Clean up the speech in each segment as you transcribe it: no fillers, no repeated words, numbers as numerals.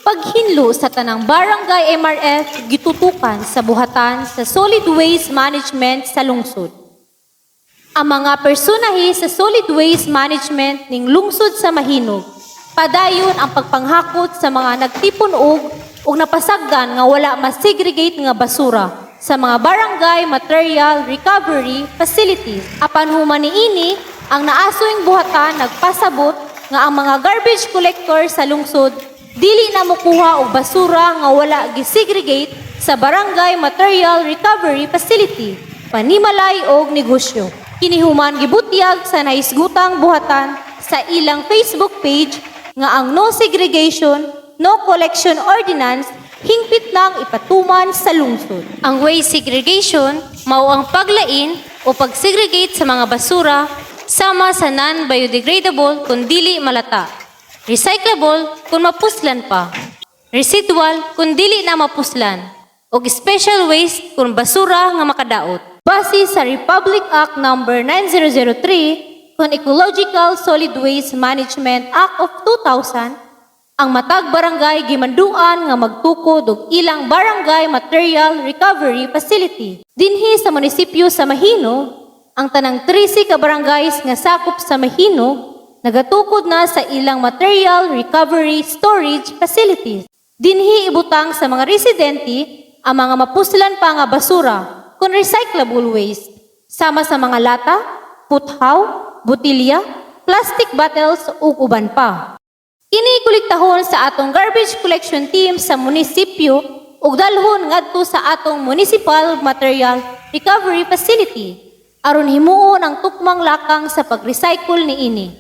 Paghinlo sa tanang barangay MRF gitutukan sa buhatan sa solid waste management sa lungsod. Ang mga personahe sa solid waste management ning lungsod sa Mahinog padayon ang pagpanghakot sa mga nagtipon og napasagdan nga wala ma-segregate nga basura sa mga barangay material recovery facilities. Apan human niini ang naasoing buhatan nagpasabot nga ang mga garbage collector sa lungsod dili na mokuha og basura nga wala gisegregate sa barangay material recovery facility, panimalay og negosyo. Kinihuman gibutyag sa naisgutang buhatan sa ilang Facebook page nga ang no segregation, no collection ordinance hingpit nang ipatuman sa lungsod. Ang waste segregation mao ang paglain o pagsegregate sa mga basura sama sa non-biodegradable kung dili malata, recyclable kung mapuslan pa, residual kung dili na mapuslan, o special waste kung basura nga makadaot. Base sa Republic Act No. 9003 kung Ecological Solid Waste Management Act of 2000, ang matag barangay gimanduan nga magtukod og ilang barangay material recovery facility. Dinhi sa munisipyo sa Mahinog, ang tanang 13 ka barangays nga sakop sa Mahinog nagatukod na sa ilang material recovery storage facilities. Dinhi ibutang sa mga residente ang mga mapuslan pa nga basura kung recyclable waste, sama sa mga lata, puthaw, botilya, plastic bottles ug uban pa. Kini kolektahon sa atong garbage collection team sa munisipyo ug dalhon ngadto sa atong municipal material recovery facility aron himuon ang tukmang lakang sa pag-recycle niini.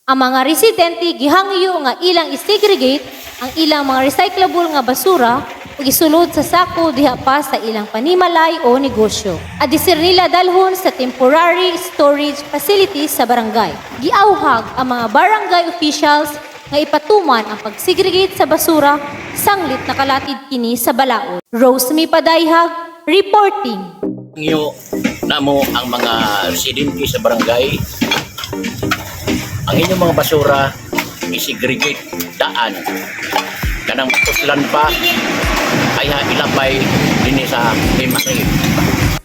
Ang mga residente gihangyo nga ilang isegregate ang ilang mga recyclable nga basura ug isulod sa sako diha pa sa ilang panimalay o negosyo. Adisir nila dalhon sa temporary storage facilities sa barangay. Giauhag ang mga barangay officials nga ipatuman ang pagsegregate sa basura sanglit nakalatid kini sa balaod. Rosemy Padayhag, reporting. Inyo namo ang mga residente sa barangay, ang inyong mga basura isegregate daan kanang mapuslan pa kaya ilapay din sa MRF.